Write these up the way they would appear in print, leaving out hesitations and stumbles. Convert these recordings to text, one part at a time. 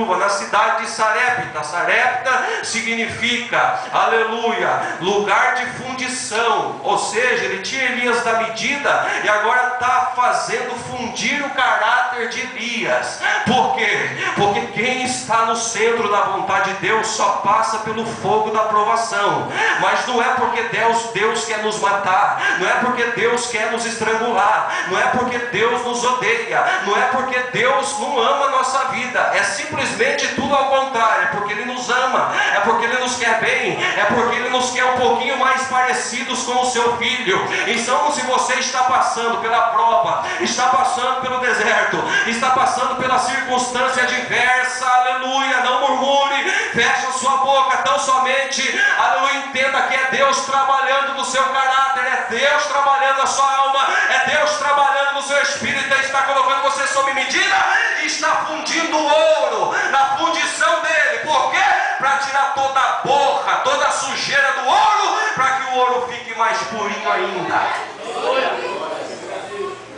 viúva na cidade de Sarepta. Sarepta significa, aleluia, lugar de fundição. Ou seja, ele tinha Elias da medida e agora está fazendo fundir o caráter de Elias. Por quê? Porque quem está no centro da vontade de Deus só passa pelo fogo da provação. Mas não é porque Deus quer nos matar, não é porque Deus quer nos estrangular, não é porque Deus nos odeia, não é porque Deus não ama a nossa vida, é simplesmente tudo ao contrário, é porque Ele nos ama, é porque Ele nos quer bem, é porque Ele nos quer um pouquinho mais parecidos com o seu Filho. Então, se você está passando pela prova, está passando pelo deserto, está passando pela circunstância adversa, aleluia, não murmure, feche a sua boca, tão somente, aleluia, entenda que é Deus trabalhando no seu caráter, é Deus trabalhando na sua alma, é Deus trabalhando no seu espírito, e está colocando você sob medida e está fundindo o ouro na fundição dele. Por quê? Para tirar toda a borra, toda a sujeira do ouro, para que o ouro fique mais purinho ainda.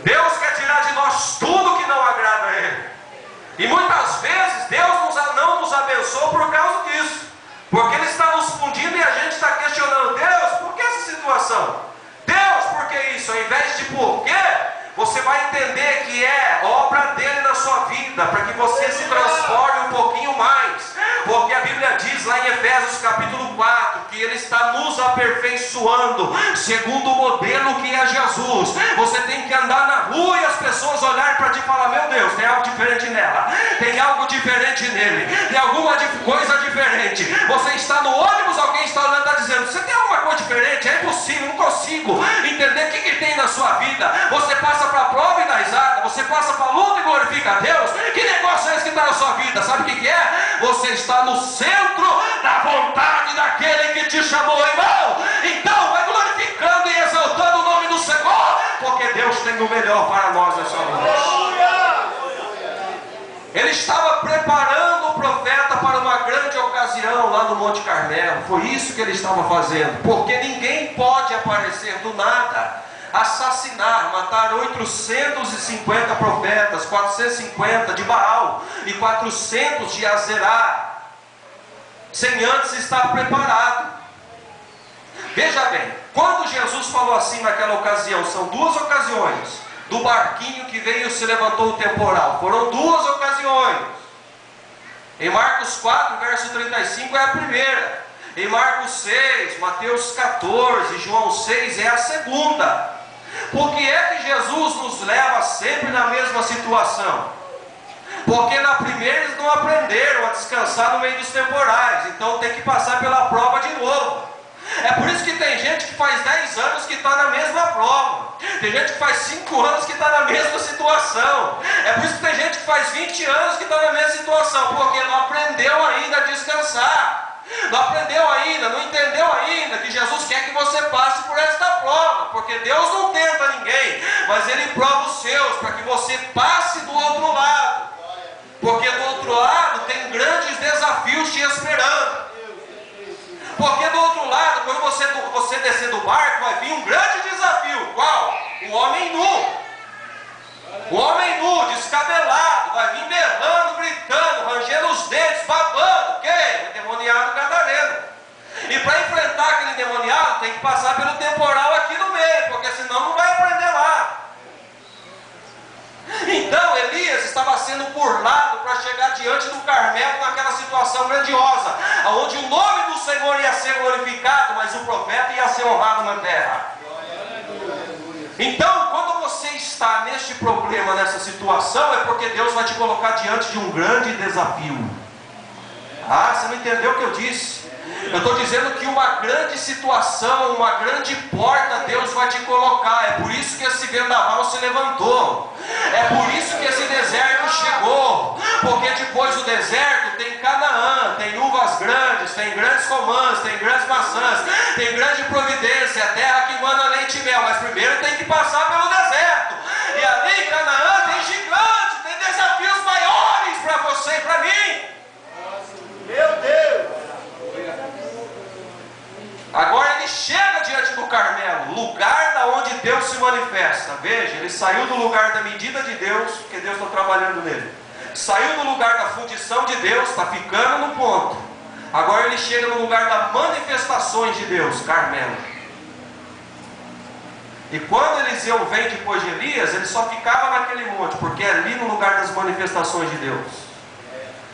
Deus quer tirar de nós tudo que não agrada a Ele. E muitas vezes Deus não nos abençoa por causa disso, porque Ele está nos fundindo e a gente está questionando: Deus, por que essa situação? Deus, por que isso? Ao invés de por quê, você vai entender que é obra dele na sua vida, para que você se transforme um pouquinho mais. Porque a Bíblia diz lá em Efésios capítulo 4, que Ele está nos aperfeiçoando, segundo o modelo que é Jesus. Você tem que andar na rua e as pessoas olharem para ti e falar: meu Deus, tem algo diferente nela, tem algo diferente nele, tem alguma coisa diferente. Você está no ônibus, alguém está olhando e está dizendo: você tem alguma coisa diferente? É impossível, não consigo entender o que tem na sua vida. Você passa para a prova e dá risada, você passa para a luta e glorifica a Deus. Que negócio é esse que está na sua vida? Sabe o que é? Você está no centro da vontade daquele que te chamou, irmão. Então vai glorificando e exaltando o nome do Senhor, porque Deus tem o melhor para nós nessa noite. Ele estava preparando o profeta para uma grande ocasião lá no Monte Carmelo. Foi isso que ele estava fazendo, porque ninguém pode aparecer do nada, assassinar, matar 850 profetas, 450 de Baal e 400 de Azerá, sem antes estar preparado. Veja bem, quando Jesus falou assim naquela ocasião, são duas ocasiões, do barquinho que veio e se levantou o temporal, foram duas ocasiões. Em Marcos 4, verso 35 é a primeira, em Marcos 6, Mateus 14, João 6 é a segunda. Por que é que Jesus nos leva sempre na mesma situação? Porque na primeira eles não aprenderam a descansar no meio dos temporais, então tem que passar pela prova de novo. É por isso que tem gente que faz 10 anos que está na mesma prova, tem gente que faz 5 anos que está na mesma situação, é por isso que tem gente que faz 20 anos que está na mesma situação, porque não aprendeu ainda a descansar, não aprendeu ainda, não entendeu ainda que Jesus quer que você passe por esta prova, porque Deus não tenta ninguém, mas Ele prova os seus, para que você passe do outro lado, porque do outro lado tem grandes desafios te esperando. Porque do outro lado, quando você descer do barco, vai vir um grande desafio. Qual? O homem nu. O homem nu, descabelado, vai vir berrando, gritando, rangendo os dentes, babando. Quem? O endemoniado gadareno. E para enfrentar aquele endemoniado, tem que passar pelo temporal aqui no meio, porque senão não vai aprender lá. Então Elias estava sendo burlado para chegar diante do Carmelo naquela situação grandiosa, onde o nome do Senhor ia ser glorificado, mas o profeta ia ser honrado na terra. Então, quando você está neste problema, nessa situação, é porque Deus vai te colocar diante de um grande desafio. Ah, você não entendeu o que eu disse? Eu estou dizendo que uma grande situação, uma grande porta Deus vai te colocar. É por isso que esse vendaval se levantou, é por isso que esse deserto chegou, porque depois do deserto tem Canaã, tem uvas grandes, tem grandes romãs, tem grandes maçãs, tem grande providência, terra que mana leite e mel. Mas primeiro tem que passar pelo deserto, e ali em Canaã tem gigante, tem desafios maiores para você e para mim. Meu Deus! Agora ele chega diante do Carmelo, lugar da onde Deus se manifesta. Veja, ele saiu do lugar da medida de Deus, porque Deus está trabalhando nele. Saiu do lugar da fundição de Deus, está ficando no ponto. Agora ele chega no lugar das manifestações de Deus, Carmelo. E quando Eliseu vem depois de Elias, ele só ficava naquele monte, porque é ali no lugar das manifestações de Deus.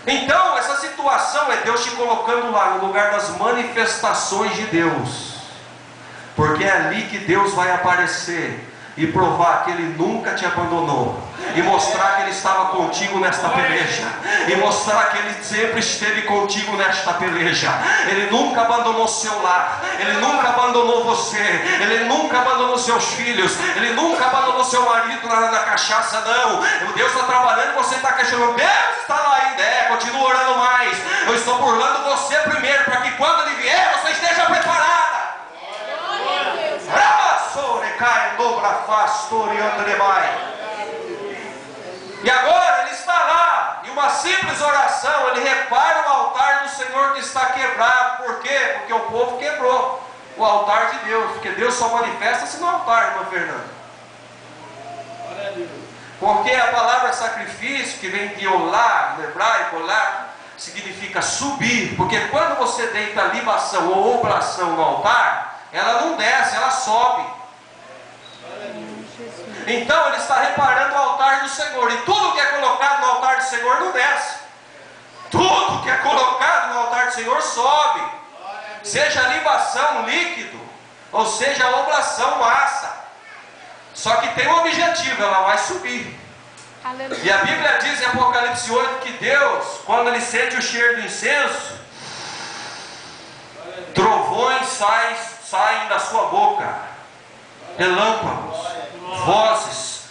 Então, essa situação é Deus te colocando lá no lugar das manifestações de Deus, porque é ali que Deus vai aparecer e provar que Ele nunca te abandonou, e mostrar que Ele estava contigo nesta peleja, e mostrar que Ele sempre esteve contigo nesta peleja. Ele nunca abandonou seu lar, Ele nunca abandonou você, Ele nunca abandonou seus filhos, Ele nunca abandonou seu marido na cachaça, não. Deus está trabalhando e você está questionando, Deus está lá ainda, continua orando mais. Eu estou burlando você primeiro, para que quando Ele vier, você esteja preparada. E agora ele está lá, e uma simples oração, ele repara o altar do Senhor que está quebrado. Por quê? Porque o povo quebrou o altar de Deus, porque Deus só manifesta-se no altar, irmã Fernanda. Porque a palavra sacrifício, que vem de olá, no hebraico, olá, significa subir, porque quando você deita libação ou oblação no altar, ela não desce, ela sobe. Então ele está reparando o altar do Senhor, e tudo que é colocado no altar do Senhor não desce, tudo que é colocado no altar do Senhor sobe, seja libação líquido, ou seja oblação massa. Só que tem um objetivo, ela vai subir. E a Bíblia diz em Apocalipse 8 que Deus, quando Ele sente o cheiro do incenso, trovões saem da sua boca, relâmpagos, vozes.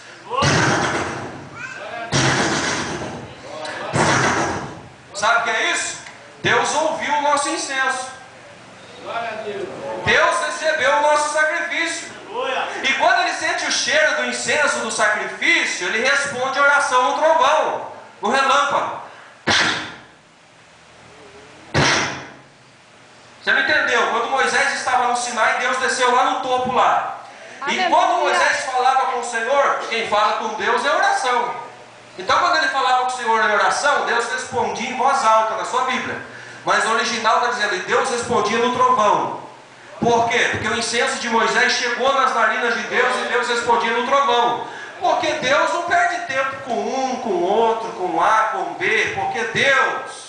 Sabe o que é isso? Deus ouviu o nosso incenso. Deus recebeu o nosso sacrifício. E quando Ele sente o cheiro do incenso do sacrifício, Ele responde a oração no trovão, no relâmpago. Você não entendeu? Quando Moisés estava no Sinai, Deus desceu lá no topo lá. E quando Moisés falava com o Senhor, quem fala com Deus é oração. Então quando ele falava com o Senhor em oração, Deus respondia em voz alta na sua Bíblia. Mas no original está dizendo, e Deus respondia no trovão. Por quê? Porque o incenso de Moisés chegou nas narinas de Deus e Deus respondia no trovão. Porque Deus não perde tempo com um, com outro, com A, com B. Porque Deus...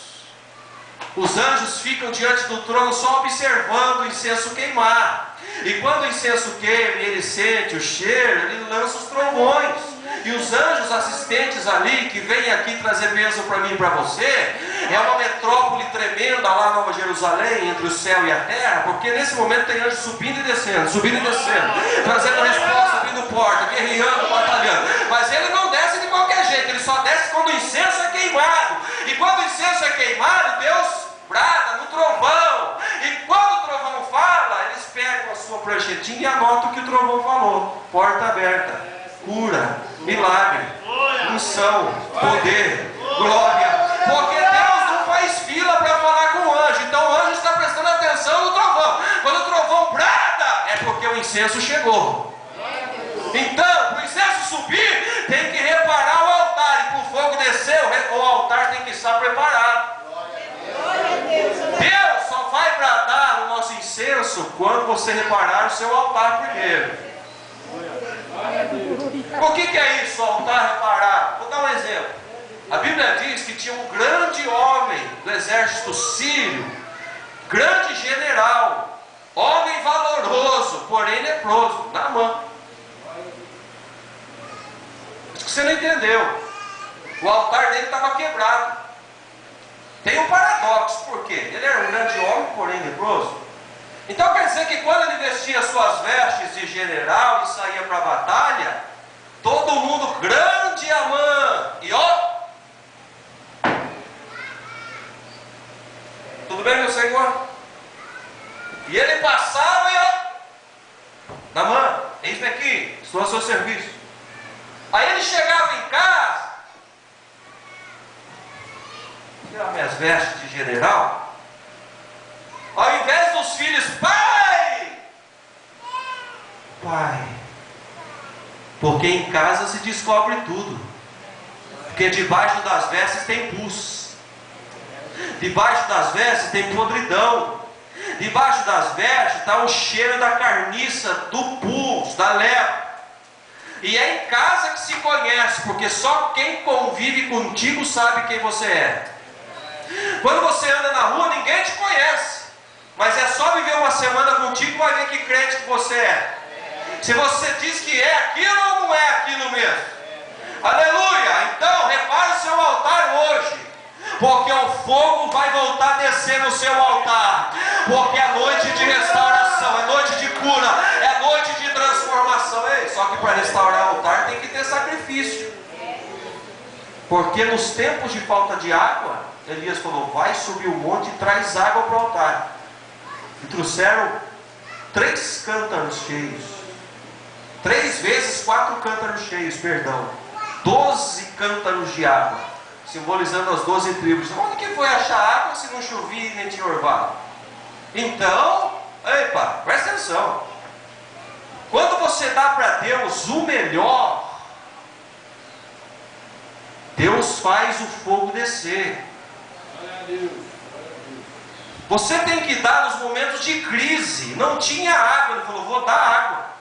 Os anjos ficam diante do trono só observando o incenso queimar. E quando o incenso queima e ele sente o cheiro, ele lança os trovões. E os anjos assistentes ali, que vêm aqui trazer bênção para mim e para você, é uma metrópole tremenda lá na Nova Jerusalém, entre o céu e a terra, porque nesse momento tem anjos subindo e descendo, trazendo resposta, abrindo porta, guerreando, batalhando. Mas ele não desce de qualquer jeito, ele só desce quando o incenso é queimado. E quando o incenso é queimado, Deus brada no trovão. E quando o trovão fala, eles pegam a sua pranchetinha e anotam o que o trovão falou. Porta aberta, cura, milagre, unção, poder, glória. Porque Deus não faz fila para falar com o anjo. Então o anjo está prestando atenção no trovão. Quando o trovão brada, é porque o incenso chegou. Então, para o incenso subir, tem que reparar o altar. E para o fogo descer, o altar tem que estar preparado. Deus só vai bradar no nosso incenso quando você reparar o seu altar primeiro. O que é isso, altar reparado? Vou dar um exemplo. A Bíblia diz que tinha um grande homem do exército sírio, grande general, homem valoroso, porém leproso, Naamã. Acho que você não entendeu. O altar dele estava quebrado. Tem um paradoxo, por quê? Ele era um grande homem, porém leproso. Então quer dizer que quando ele vestia suas vestes de general e saía para a batalha, todo mundo, grande Amã, e ó, tudo bem, meu Senhor? E ele passava e ó, Naamã, eis-me aqui, estou a seu serviço. Aí ele chegava em casa, tirar minhas vestes de general, ao invés dos filhos, pai, porque em casa se descobre tudo. Porque debaixo das vestes tem pus. Debaixo das vestes tem podridão. Debaixo das vestes está o cheiro da carniça, do pus, da lepra. E é em casa que se conhece, porque só quem convive contigo sabe quem você é. Quando você anda na rua, ninguém te conhece. Mas é só viver uma semana contigo, vai ver que crente que você é. Se você diz que é aquilo ou não é aquilo mesmo. Aleluia! Então, repare o seu altar hoje. Porque o fogo vai voltar a descer no seu altar. Porque é noite de restauração, é noite de cura, é noite de transformação. Ei, só que para restaurar o altar tem que ter sacrifício. Porque nos tempos de falta de água, Elias falou: vai subir o monte e traz água para o altar. E trouxeram 3 cântaros cheios. 3 vezes 4 cântaros cheios, perdão. 12 cântaros de água, simbolizando as 12 tribos. Onde que foi achar água se não chovia e nem tinha orvalho? Então, epa, presta atenção. Quando você dá para Deus o melhor, Deus faz o fogo descer. Você tem que dar nos momentos de crise. Não tinha água, ele falou: vou dar água.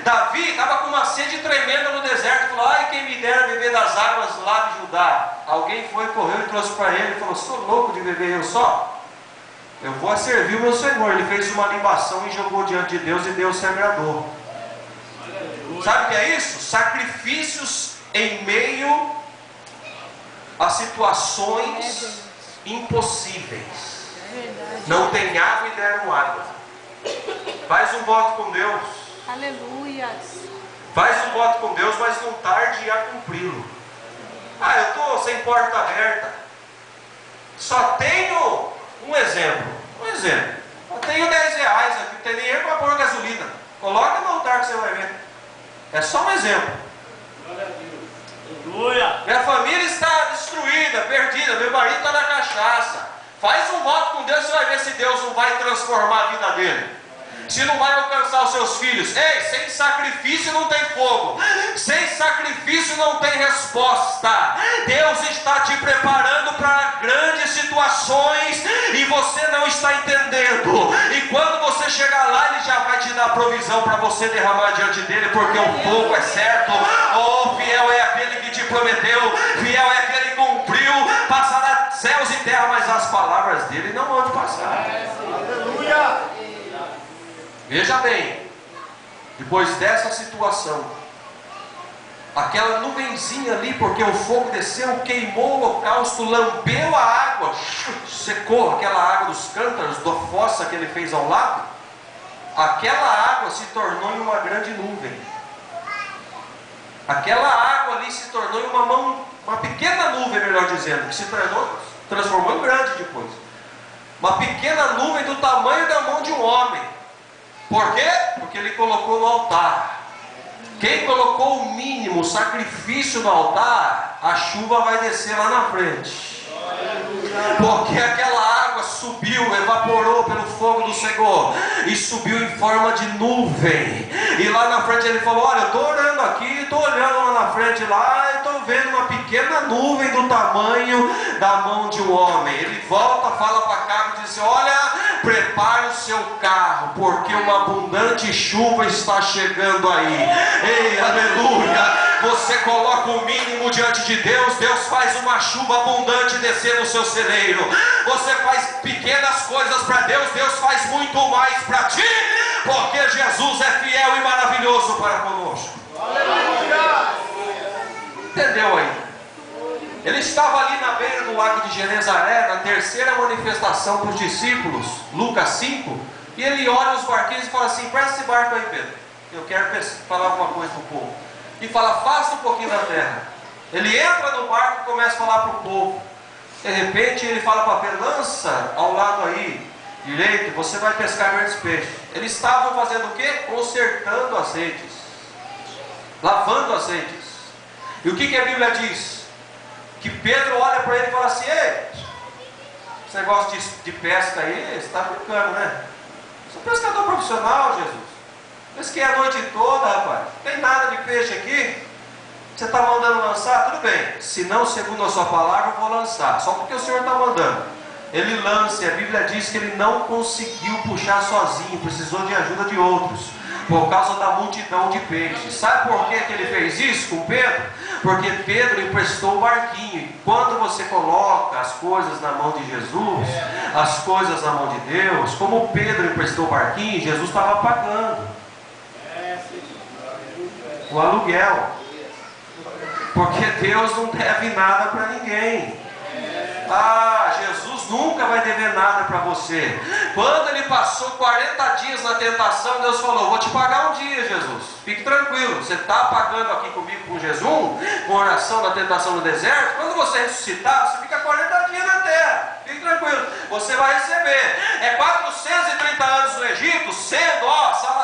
Davi estava com uma sede tremenda no deserto, falou: ai, quem me dera beber das águas lá de Judá. Alguém foi, correu e trouxe para ele, e falou: sou louco de beber eu só? Eu vou servir o meu Senhor. Ele fez uma libação e jogou diante de Deus, e Deus se agradou. Sabe o que é isso? Sacrifícios em meio a situações impossíveis. Não tem água e deram água. Faz um voto com Deus. Aleluia. Faz um voto com Deus, mas não tarde a cumpri-lo. Ah, eu estou sem porta aberta. Só tenho um exemplo. Eu tenho 10 reais aqui, não tem dinheiro para pôr gasolina. Coloca no altar que você vai ver. É só um exemplo. Aleluia. Minha família está destruída, perdida. Meu marido está na cachaça. Faz um voto com Deus, você vai ver se Deus não vai transformar a vida dele. Se não vai alcançar os seus filhos. Ei, sem sacrifício não tem fogo. Sem sacrifício não tem resposta. Deus está te preparando para grandes situações e você não está entendendo. E quando você chegar lá, Ele já vai te dar provisão para você derramar diante dEle, porque o fogo é certo. Oh, fiel é aquele que te prometeu, fiel é aquele que cumpriu. Passará céus e terra, mas as palavras dEle não vão te passar. Aleluia. Veja bem, depois dessa situação, aquela nuvenzinha ali, porque o fogo desceu, queimou o holocausto, lambeu a água, secou aquela água dos cântaros, da fossa que ele fez ao lado. Aquela água se tornou em uma grande nuvem. Aquela água ali se tornou em uma pequena nuvem, melhor dizendo, que se transformou em grande depois. Uma pequena nuvem do tamanho da mão de um homem. Por quê? Porque ele colocou no altar. Quem colocou o mínimo, o sacrifício no altar, a chuva vai descer lá na frente. Porque aquela água subiu, evaporou pelo fogo do Senhor e subiu em forma de nuvem. E lá na frente ele falou: olha, eu estou orando aqui, estou olhando lá na frente, lá eu estou vendo uma pequena nuvem do tamanho da mão de um homem. Ele volta, fala para cá e diz: olha, prepare o seu carro, porque uma abundante chuva está chegando aí. Ei, aleluia! Você coloca o mínimo diante de Deus, Deus faz uma chuva abundante descer no seu celeiro. Você faz pequenas coisas para Deus, Deus faz muito mais para ti, porque Jesus é fiel e maravilhoso para conosco. Aleluia. Entendeu aí? Ele estava ali na beira do lago de Genezaré, na terceira manifestação para os discípulos, Lucas 5, e ele olha os barquinhos e fala assim: presta esse barco aí, Pedro, eu quero falar alguma coisa para o povo. E fala: afasta um pouquinho da terra. Ele entra no barco e começa a falar para o povo. De repente ele fala para Pedro: lança ao lado aí direito, você vai pescar grandes peixes. Eles estavam fazendo o quê? Consertando azeites, lavando azeites. E o que a Bíblia diz? Que Pedro olha para ele e fala assim: ei, esse negócio de pesca aí, você está brincando, né? Sou pescador profissional, Jesus. Pesquei a noite toda, rapaz. Não tem nada de peixe aqui. Você está mandando lançar? Tudo bem. Se não, segundo a sua palavra, eu vou lançar. Só porque o Senhor está mandando. Ele lança, e a Bíblia diz que ele não conseguiu puxar sozinho, precisou de ajuda de outros, por causa da multidão de peixes. Sabe por que ele fez isso com Pedro? Porque Pedro emprestou o barquinho. E quando você coloca as coisas na mão de Jesus, as coisas na mão de Deus, como Pedro emprestou o barquinho, Jesus estava pagando o aluguel. Porque Deus não deve nada para ninguém. Jesus nunca vai dever nada para você. Quando ele passou 40 dias na tentação, Deus falou: vou te pagar um dia, Jesus. Fique tranquilo, você está pagando aqui comigo com jejum, com oração na tentação no deserto. Quando você ressuscitar, você fica 40 dias na terra. Fique tranquilo, você vai receber. 430 anos no Egito, sendo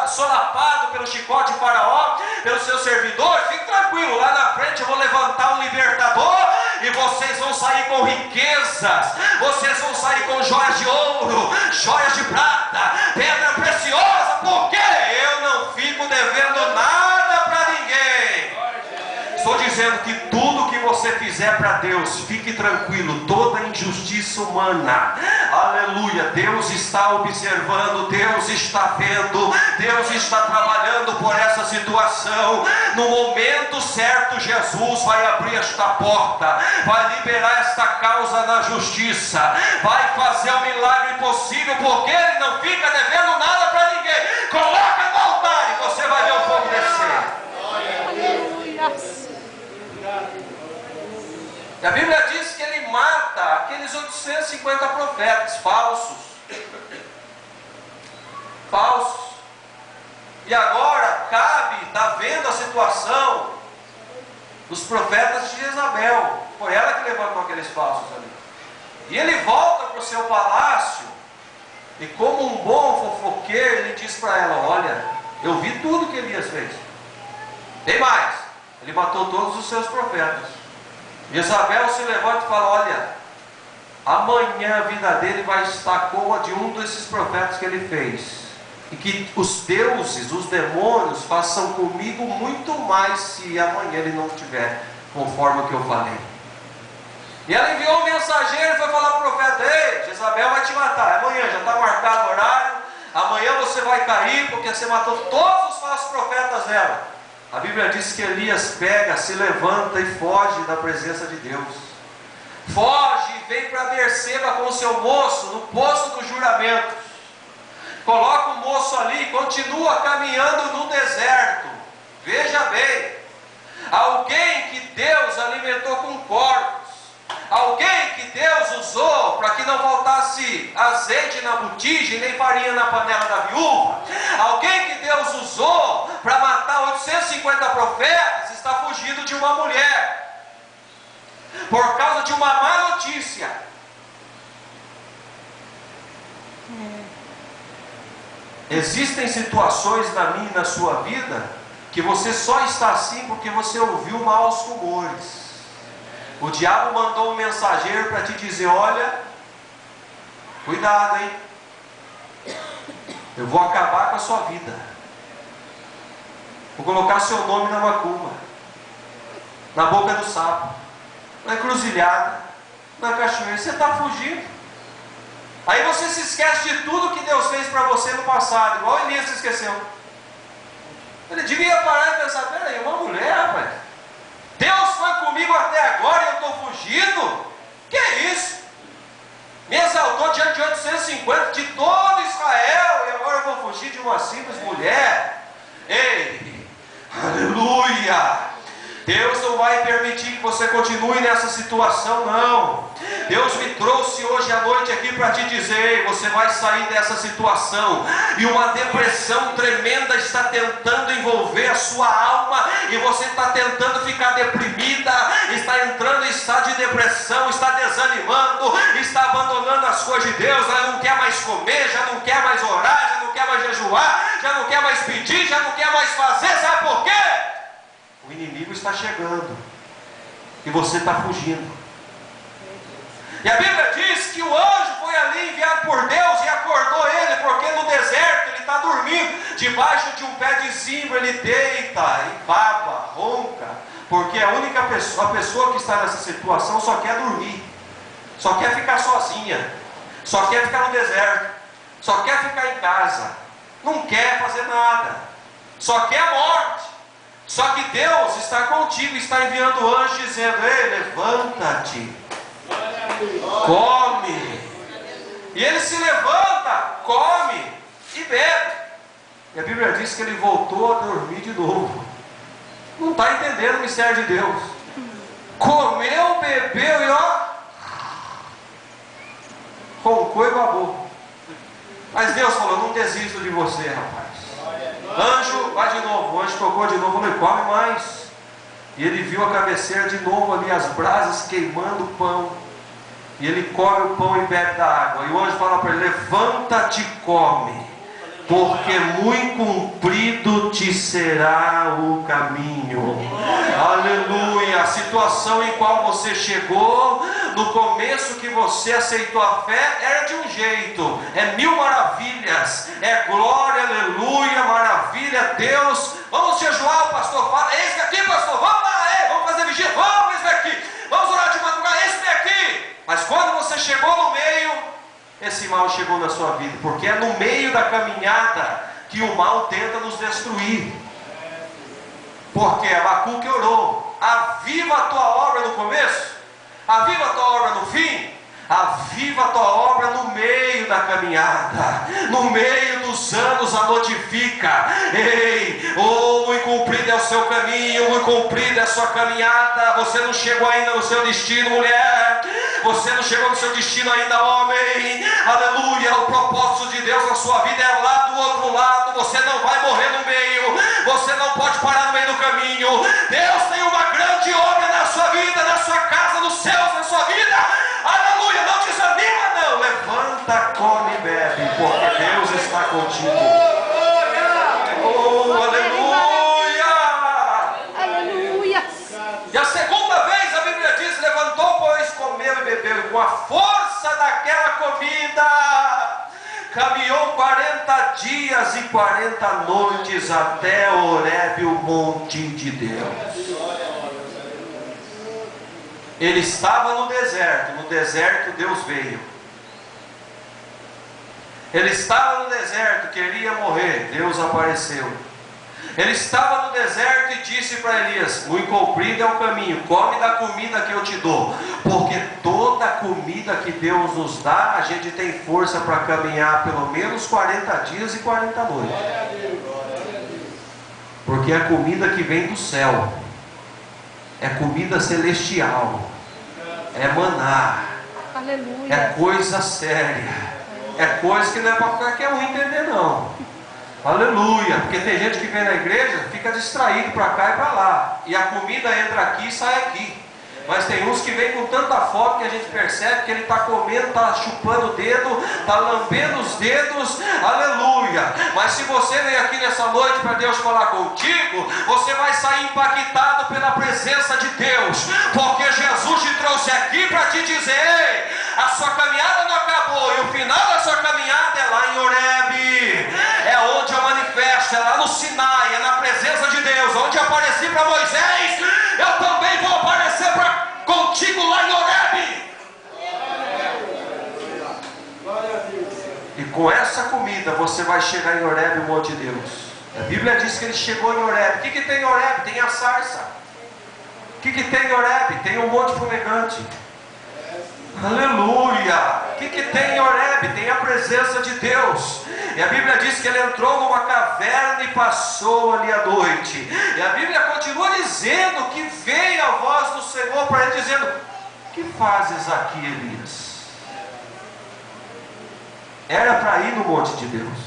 solapado pelo chicote de Faraó, pelo seu servidor. Fique tranquilo, lá na frente eu vou levantar um libertador e vocês vão sair com riquezas, vocês vão sair com joias de ouro, joias de prata, pedra preciosa, porque eu não fico devendo nada para ninguém. Estou dizendo que tudo que você fizer para Deus, fique tranquilo, toda injustiça humana, aleluia, Deus está observando, Deus está vendo, Deus está trabalhando por essa situação. No momento certo, Jesus vai abrir esta porta, vai liberar esta causa na justiça, vai fazer o milagre possível, porque Ele não fica devendo nada para ninguém. Coloca no altar e você vai ver o fogo descer. E a Bíblia diz que ele mata aqueles 850 profetas falsos. E agora cabe, está vendo a situação dos profetas de Jezabel. Foi ela que levantou aqueles falsos ali. E ele volta para o seu palácio, e como um bom fofoqueiro, ele diz para ela: olha, eu vi tudo que Elias fez. Tem mais, ele matou todos os seus profetas. Jezabel se levanta e fala: olha, amanhã a vida dele vai estar como a de um desses profetas que ele fez. E que os deuses, os demônios, façam comigo muito mais se amanhã ele não estiver conforme o que eu falei. E ela enviou um mensageiro e foi falar para o profeta: ei, Jezabel vai te matar, amanhã já está marcado o horário, amanhã você vai cair, porque você matou todos os falsos profetas dela. A Bíblia diz que Elias pega, se levanta e foge da presença de Deus. Foge e vem para Berseba com o seu moço, no poço dos juramentos. Coloca o moço ali e continua caminhando no deserto. Veja bem, alguém que Deus alimentou com corpos, alguém que Deus usou para que não faltasse azeite na botija e nem farinha na panela da viúva, alguém que Deus usou para matar 850 profetas, está fugindo de uma mulher, por causa de uma má notícia. Existem situações na minha e na sua vida que você só está assim porque você ouviu maus rumores. O diabo mandou um mensageiro para te dizer: olha, cuidado, hein? Eu vou acabar com a sua vida. Vou colocar seu nome na macumba, na boca do sapo, na encruzilhada, na cachoeira. Você está fugindo. Aí você se esquece de tudo que Deus fez para você no passado, igual Elias se esqueceu. Ele devia parar e pensar: peraí, uma mulher, rapaz, Deus foi comigo até agora e eu estou fugindo? Que é isso? Me exaltou diante de 850 de todo Israel e agora eu vou fugir de uma simples mulher? Ei, aleluia! Deus não vai permitir que você continue nessa situação, não. Deus me trouxe hoje à noite aqui para te dizer: você vai sair dessa situação, e uma depressão tremenda está tentando envolver a sua alma, e você está tentando ficar deprimida, está entrando em estado de depressão, está desanimando, está abandonando as coisas de Deus, já não quer mais comer, já não quer mais orar, já não quer mais jejuar, já não quer mais pedir, já não quer mais fazer. Sabe por quê? O inimigo está chegando e você está fugindo. E a Bíblia diz que o anjo foi ali enviado por Deus e acordou ele, porque no deserto ele está dormindo, debaixo de um pé de zimbro ele deita e baba, ronca, Porque a pessoa que está nessa situação só quer dormir, só quer ficar sozinha, só quer ficar no deserto, só quer ficar em casa, não quer fazer nada, só quer a morte. Só que Deus está contigo, está enviando anjos dizendo: ei, levanta-te, come. E ele se levanta, come e bebe. E a Bíblia diz que ele voltou a dormir de novo. Não está entendendo o mistério de Deus. Comeu, bebeu e ó, roncou e babou. Mas Deus falou: não desisto de você, rapaz. Anjo, vai de novo. O anjo tocou de novo, falou: come mais. E ele viu a cabeceira de novo ali, as brasas queimando o pão. E ele come o pão e bebe da água. E o anjo fala para ele: levanta-te e come, porque muito comprido te será o caminho. Aleluia. A situação em qual você chegou, no começo que você aceitou a fé, era de um jeito, é mil maravilhas, é glória, aleluia, maravilha, Deus. Vamos jejuar, o pastor fala: eis-me aqui, pastor, vamos lá, vamos fazer vigília, vamos, eis-me aqui, vamos orar de madrugada, eis-me aqui. Mas quando você chegou no meio, esse mal chegou na sua vida, porque é no meio da caminhada que o mal tenta nos destruir. Porque Abacuque orou: aviva a tua obra no começo, aviva a tua obra no fim, aviva a tua obra no meio da caminhada, no meio dos anos a notifica. Ei, muito comprido é o seu caminho, muito comprida é a sua caminhada. Você não chegou ainda no seu destino, mulher. Você não chegou no seu destino ainda, homem. Aleluia. O propósito de Deus na sua vida é lá do outro lado. Você não vai morrer no meio, você não pode parar no meio do caminho. Deus tem uma grande obra na sua vida, na sua casa, nos céus, na sua vida. Aleluia. Não desanima, não. Levanta, come e bebe, porque Deus está contigo. Oh, aleluia. Aleluia. E a segunda vez a Bíblia diz: levantou, pois, comeu e bebeu, e com a força daquela comida caminhou 40 dias e 40 noites até Horebe, o monte de Deus. Ele estava no deserto Deus veio. Ele estava no deserto, queria morrer, Deus apareceu. Ele estava no deserto e disse para Elias: muito comprido é o caminho, come da comida que eu te dou. Porque toda comida que Deus nos dá, a gente tem força para caminhar pelo menos 40 dias e 40 noites. Porque é a comida que vem do céu, é comida celestial, é maná. Aleluia. É coisa séria, é coisa que não é para qualquer um entender, não. Aleluia. Porque tem gente que vem na igreja, fica distraído para cá e para lá, e a comida entra aqui e sai aqui. Mas tem uns que vêm com tanta fome que a gente percebe que ele está comendo, está chupando o dedo, está lambendo os dedos. Aleluia. Mas se você veio aqui nessa noite para Deus falar contigo, você vai sair impactado pela presença de Deus, porque Jesus te trouxe aqui para te dizer: ei, a sua caminhada não acabou, e o final da sua caminhada é lá em Horebe, é onde eu manifesto, é lá no Sinai, é na presença de Deus. Onde eu apareci para Moisés, eu também vou aparecer contigo lá em Horebe. E com essa comida você vai chegar em Horebe, o monte de Deus. A Bíblia diz que ele chegou em Horebe. O que tem em Horebe? Tem a sarça. O que tem em Horebe? Tem um monte fumegante. Aleluia. O que tem em Horebe? Tem a presença de Deus. E a Bíblia diz que ele entrou numa caverna e passou ali a noite. E a Bíblia continua dizendo que veio a voz do Senhor para ele dizendo: que fazes aqui, Elias? Era para ir no monte de Deus,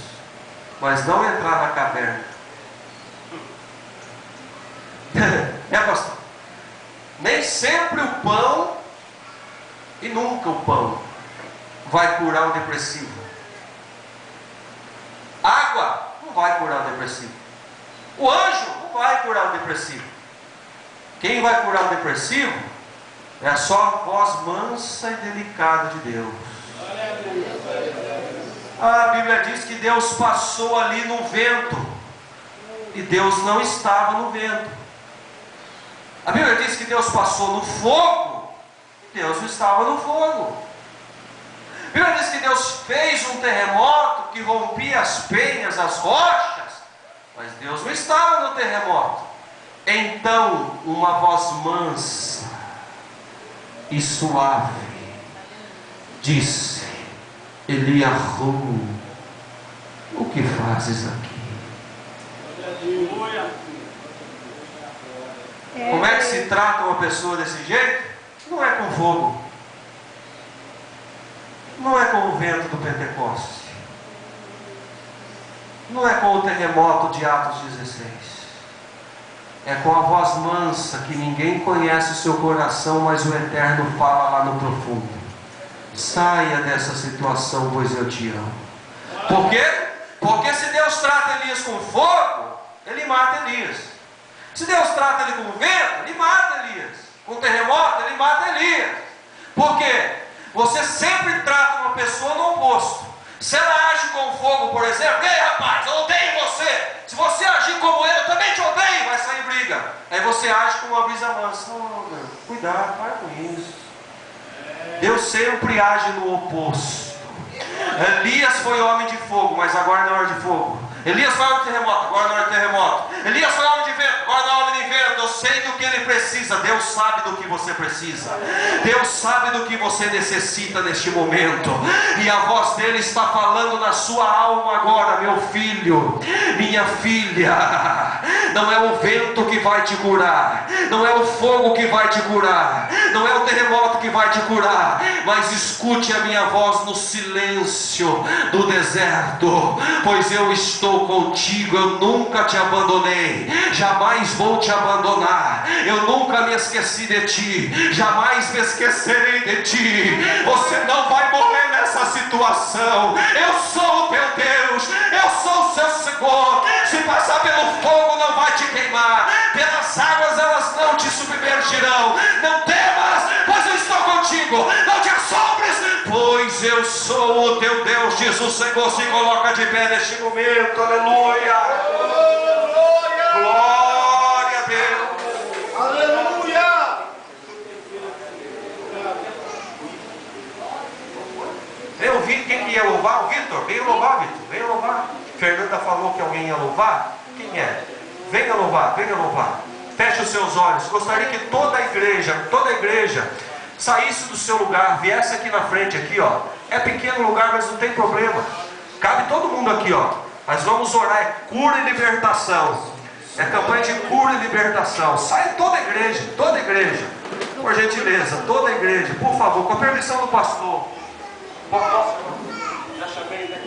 mas não entrar na caverna. Pastor? Nem sempre o pão, e nunca o pão, vai curar o depressivo. Água não vai curar o depressivo. O anjo não vai curar o depressivo. Quem vai curar o depressivo é só a voz mansa e delicada de Deus. A Bíblia diz que Deus passou ali no vento, e Deus não estava no vento. A Bíblia diz que Deus passou no fogo, Deus estava no fogo. A Bíblia diz que Deus fez um terremoto que rompia as penhas, as rochas, mas Deus não estava no terremoto. Então uma voz mansa e suave disse: Eliahu, o que fazes aqui? Como é que se trata uma pessoa desse jeito? Não é com fogo, não é com o vento do Pentecostes, não é com o terremoto de Atos 16, é com a voz mansa que ninguém conhece o seu coração, mas o Eterno fala lá no profundo: saia dessa situação, pois eu te amo. Por quê? Porque se Deus trata Elias com fogo, Ele mata Elias. Se Deus trata ele com vento, Ele mata Elias. Com terremoto, Ele mata Elias. Por quê? Você sempre trata uma pessoa no oposto. Se ela age com fogo, por exemplo: ei rapaz, eu odeio você. Se você agir como eu também te odeio, vai sair briga. Aí você age com uma brisa mansa: não, cuidado, para com isso. Deus sempre age no oposto. Elias foi homem de fogo, mas agora não é hora de fogo. Elias foi homem de terremoto, agora não é hora de terremoto. Elias foi homem de vento, agora não é homem de vento. Eu sei do que ele precisa. Deus sabe do que você precisa. Deus sabe do que você necessita neste momento. E a voz dele está falando na sua alma agora: meu filho, minha filha, não é o vento que vai te curar, não é o fogo que vai te curar, não é o terremoto que vai te curar, mas escute a minha voz no silêncio do deserto, pois eu estou contigo. Eu nunca te abandonei, jamais vou te abandonar. Eu nunca me esqueci de ti, jamais me esquecerei de ti. Você não vai morrer nessa situação. Eu sou o teu Deus, eu sou o seu Senhor. Se passar pelo fogo não vai te queimar, pelas águas elas não te submergirão. Não temas, pois eu estou contigo. Não te assombres, pois eu sou o teu Deus, diz o Senhor. Se coloca de pé neste momento. Aleluia. Glória a Deus. Aleluia. Eu vi quem ia louvar, o Vitor. Venha louvar, Vitor. Venha louvar. Fernanda falou que alguém ia louvar. Quem é? Venha louvar, venha louvar. Feche os seus olhos. Gostaria que toda a igreja saísse do seu lugar, viesse aqui na frente, aqui, ó. É pequeno lugar, mas não tem problema. Cabe todo mundo aqui, ó. Mas vamos orar, é cura e libertação. É campanha de cura e libertação. Sai toda a igreja. Por gentileza, toda a igreja, por favor, com a permissão do pastor. Posso? Já chamei, né?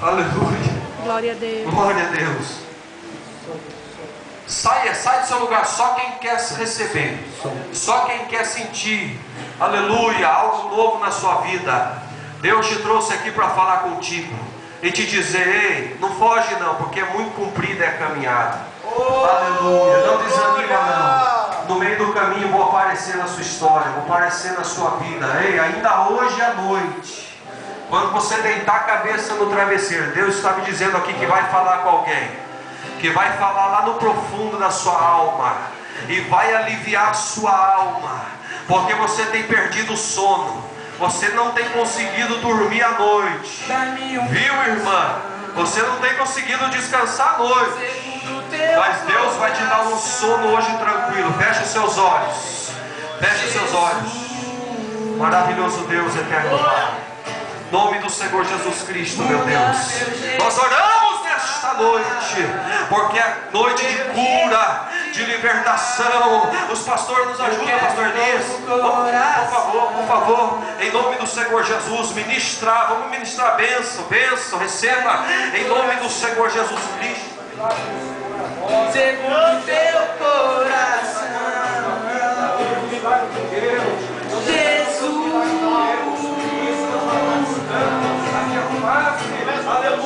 Aleluia. Glória a Deus. Glória a Deus. Sai do seu lugar. Só quem quer receber, só quem quer sentir, aleluia, algo novo na sua vida. Deus te trouxe aqui para falar contigo e te dizer: ei, não foge não, porque é muito comprida a caminhada. Aleluia, não desanima não. No meio do caminho vou aparecer na sua história, vou aparecer na sua vida. Ei, ainda hoje à noite, quando você deitar a cabeça no travesseiro, Deus está me dizendo aqui que vai falar com alguém, que vai falar lá no profundo da sua alma e vai aliviar a sua alma, porque você tem perdido o sono, você não tem conseguido dormir à noite, viu, irmã? Você não tem conseguido descansar à noite, mas Deus vai te dar um sono hoje tranquilo. Feche os seus olhos, feche os seus olhos. Maravilhoso Deus, eterno Pai, em nome do Senhor Jesus Cristo, meu Deus, nós oramos nesta noite, porque é noite de cura, de libertação. Os pastores nos ajudam, pastor Elias. Por favor, em nome do Senhor Jesus, vamos ministrar bênção, receba, em nome do Senhor Jesus Cristo. Segundo teu coração, Jesus.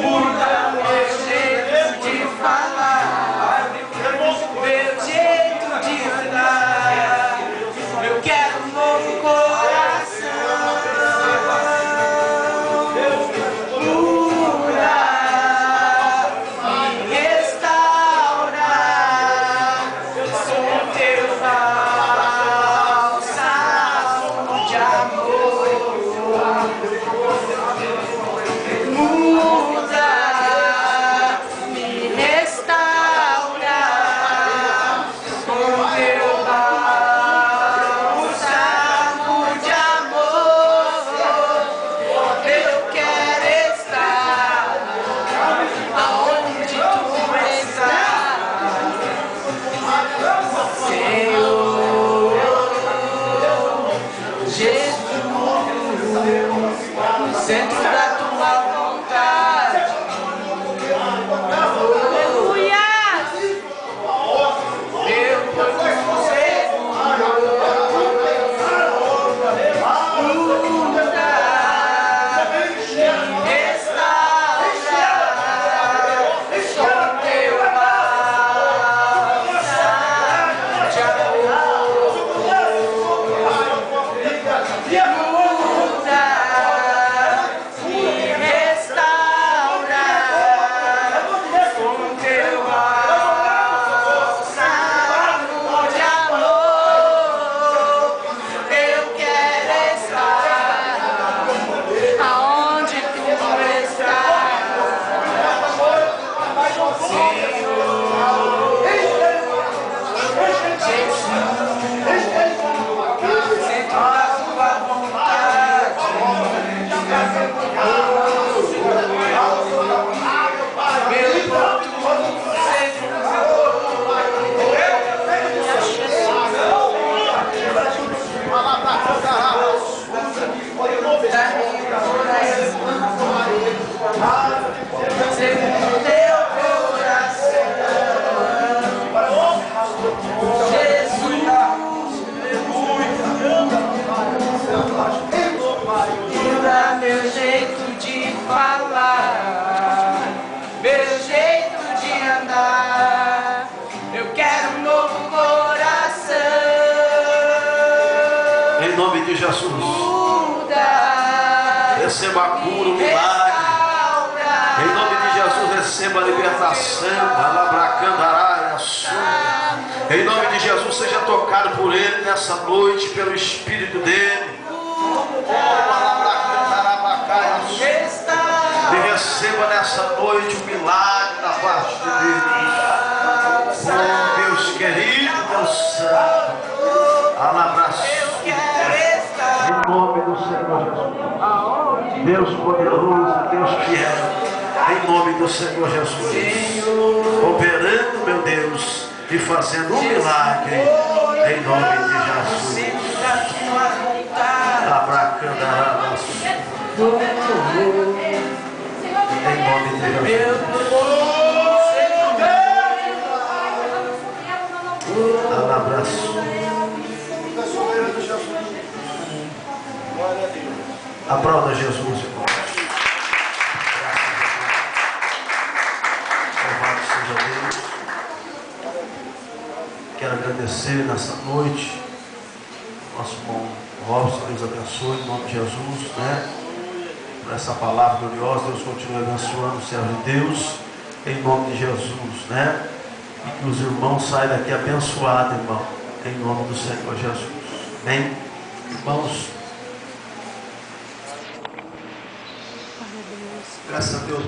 Muda meu jeito de falar, meu jeito de andar. Eu quero um novo coração. Muda, me restaura. Em nome de Jesus. Muda. Receba a cura, o milagre. Em nome de Jesus, receba a libertação. Alabracandará, em nome de Jesus, seja tocado por Ele nessa noite, pelo Espírito dele. E receba nessa noite o milagre da parte de Deus. Oh, Deus querido, Deus santo. Alabraço. Em nome do Senhor Jesus. Deus poderoso, Deus fiel. Em nome do Senhor Jesus. Operando, meu Deus, e fazendo um milagre. Em nome de Jesus. Abracandarabaço. Em nome de Jesus. Abraço. Aplauda Jesus, irmãos. Louvado seja Deus. Quero agradecer nessa noite nosso irmão Robson. Deus abençoe em nome de Jesus, né? Por essa palavra gloriosa. Deus continue abençoando o servo de Deus em nome de Jesus, né? E que os irmãos saiam daqui abençoados, irmão, em nome do Senhor Jesus. Amém? Irmãos, graças a Deus.